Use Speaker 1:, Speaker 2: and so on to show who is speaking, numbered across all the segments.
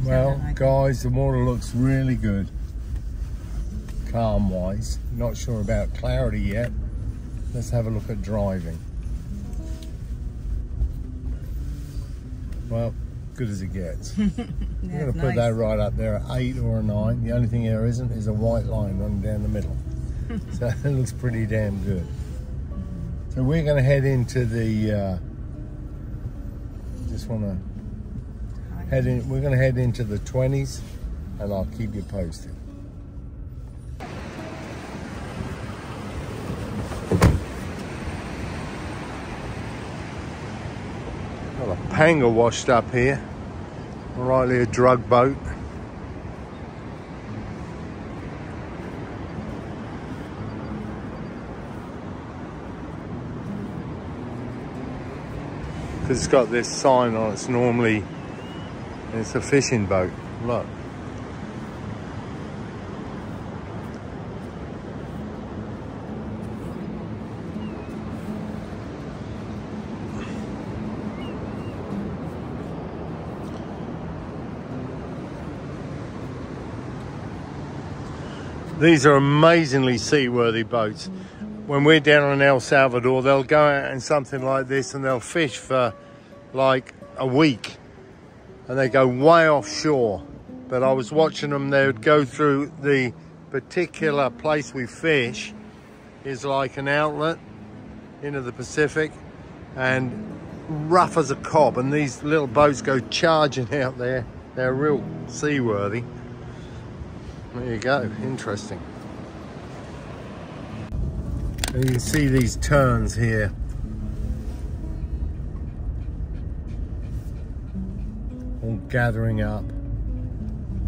Speaker 1: Well, guys, the water looks really good, calm-wise. Not sure about clarity yet. Let's have a look at driving. Well, good as it gets. I'm going to put that right up there at 8 or a 9. The only thing there isn't is a white line running down the middle. So it looks pretty damn good. So we're going to head into the, we're going to head into the 20s, and I'll keep you posted. Got a panga washed up here, rightly a drug boat. It's got this sign on it. It's a fishing boat. Look. These are amazingly seaworthy boats. When we're down in El Salvador, they'll go out in something like this and they'll fish for like a week, and they go way offshore. But I was watching them, they would go through the particular place we fish is like an outlet into the Pacific, and rough as a cob, and these little boats go charging out there. They're real seaworthy. There you go, interesting. And you can see these terns here. All gathering up.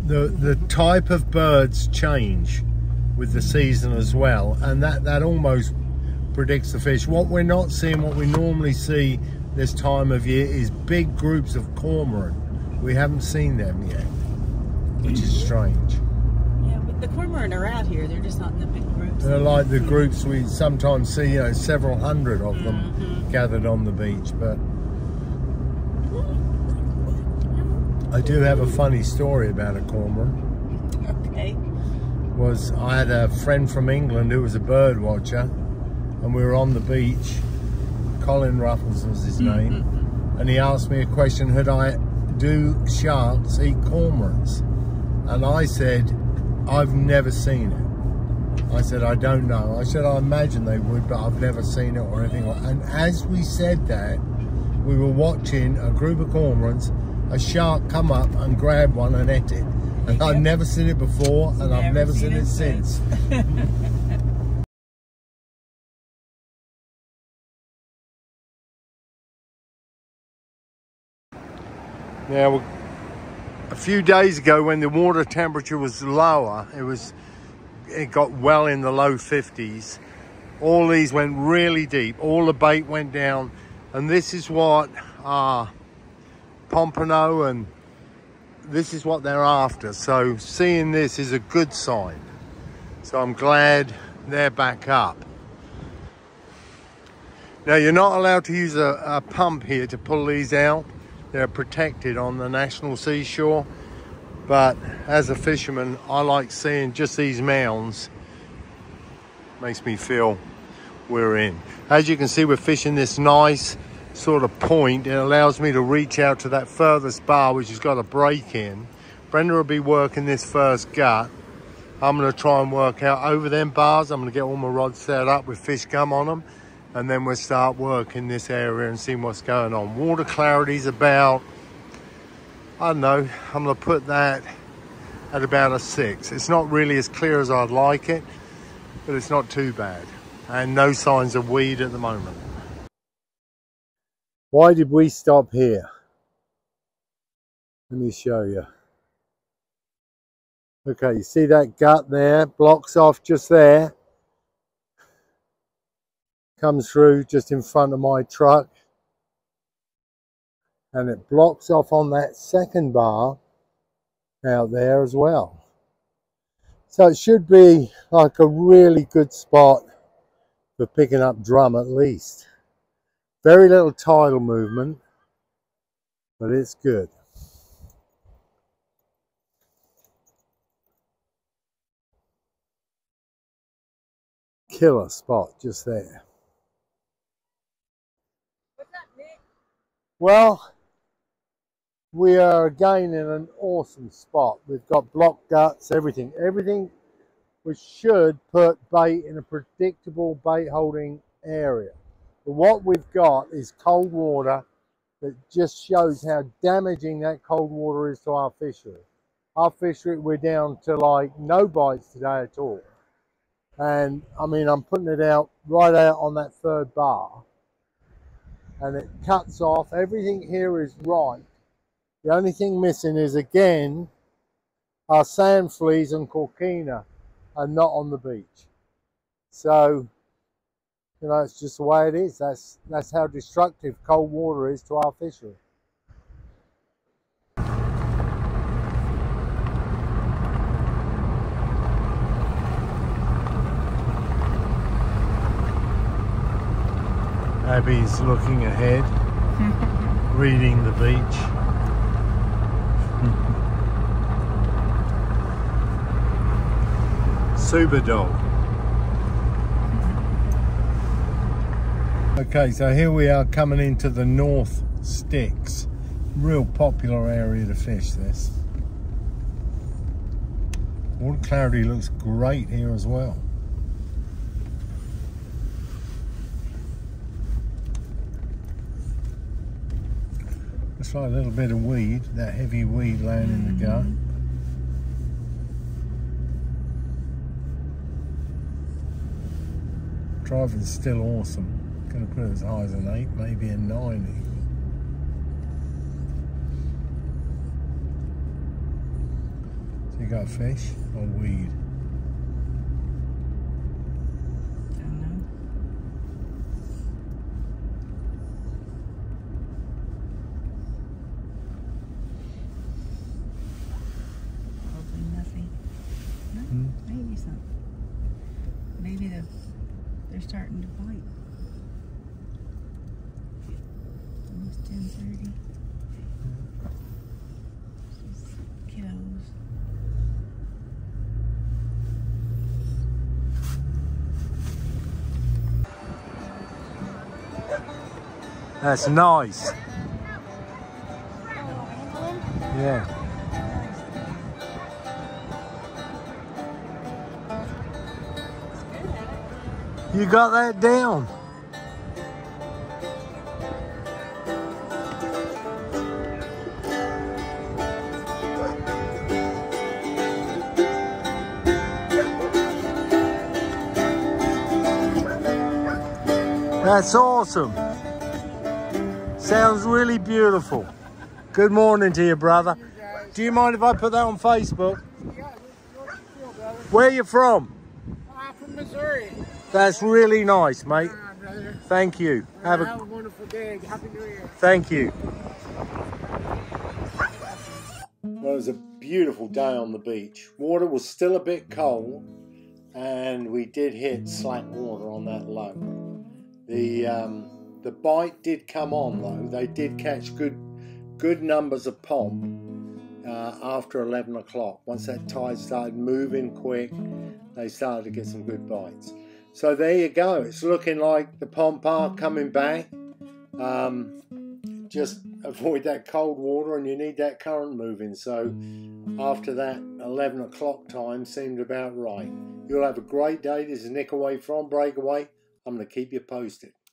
Speaker 1: The type of birds change with the season as well, and that almost predicts the fish. What we're not seeing, what we normally see this time of year, is big groups of cormorant. We haven't seen them yet, which is strange.
Speaker 2: Yeah, but the cormorant are out here. They're just not in the big groups.
Speaker 1: They're like the groups we sometimes see, you know, several hundred of them gathered on the beach. But I do have a funny story about a cormorant.
Speaker 2: Okay.
Speaker 1: I had a friend from England who was a bird watcher, and we were on the beach. Colin Ruffles was his name, and he asked me a question: do sharks eat cormorants? And I said, I've never seen it. I said, I don't know. I said, I imagine they would, but I've never seen it or anything like that. And as we said that, we were watching a group of cormorants, a shark come up and grab one and ate it. And I've never seen it before, and I've never seen it since. Now, a few days ago when the water temperature was lower, it got well in the low 50s. All these went really deep. All the bait went down, and this is what pompano, and this is what they're after. So seeing this is a good sign. So I'm glad they're back up. Now, you're not allowed to use a pump here to pull these out. They're protected on the national seashore. But as a fisherman, I like seeing just these mounds. Makes me feel we're in. As you can see, we're fishing this nice sort of point. It allows me to reach out to that furthest bar, which has got a break in. Brenda will be working this first gut. I'm going to try and work out over them bars. I'm going to get all my rods set up with fish gum on them, and then we'll start working this area and seeing what's going on. Water clarity's about, I don't know, I'm going to put that at about a 6. It's not really as clear as I'd like it, but it's not too bad. And no signs of weed at the moment. Why did we stop here? Let me show you. Okay, you see that gut there? Blocks off just there. Comes through just in front of my truck. And it blocks off on that second bar out there as well. So it should be like a really good spot for picking up drum at least. Very little tidal movement, but it's good. killer spot just there.
Speaker 2: What's up, Nick?
Speaker 1: Well, we are again in an awesome spot. We've got block guts, everything which should put bait in a predictable bait holding area. But what we've got is cold water that just shows how damaging that cold water is to our fishery. Our fishery, we're down to like no bites today at all. And I mean, I'm putting it out right out on that third bar, and it cuts off. Everything here is right. The only thing missing is, again, our sand fleas and corkina are not on the beach. So, you know, it's just the way it is. That's how destructive cold water is to our fishery. Abby's looking ahead, reading the beach. Super dog. Okay, so here we are coming into the North Sticks. Real popular area to fish this. Water clarity looks great here as well. Looks like a little bit of weed, that heavy weed laying in the gut. Driving's still awesome. Gonna put it as high as an 8, maybe a 9 even. So you got fish or weed?
Speaker 2: Don't know. Hopefully nothing. No, maybe something. Maybe they're starting to bite. Almost 10:30. Just kiddos.
Speaker 1: That's nice. Yeah. You got that down. That's awesome. Sounds really beautiful. Good morning to you, brother. Do you mind if I put that on Facebook?
Speaker 3: Yeah, brother.
Speaker 1: Where are you from?
Speaker 3: From Missouri.
Speaker 1: That's really nice, mate.
Speaker 3: Brother.
Speaker 1: Thank you.
Speaker 3: Have a wonderful day. Happy New Year.
Speaker 1: Thank you. Well, it was a beautiful day on the beach. Water was still a bit cold, and we did hit slack water on that low. The bite did come on though. They did catch good numbers of pomp after 11 o'clock. Once that tide started moving quick, they started to get some good bites. So there you go. It's looking like the pomp are coming back. Just avoid that cold water, and you need that current moving. So after that 11 o'clock time seemed about right. You'll have a great day. This is Nickaway from Breakaway. I'm going to keep you posted.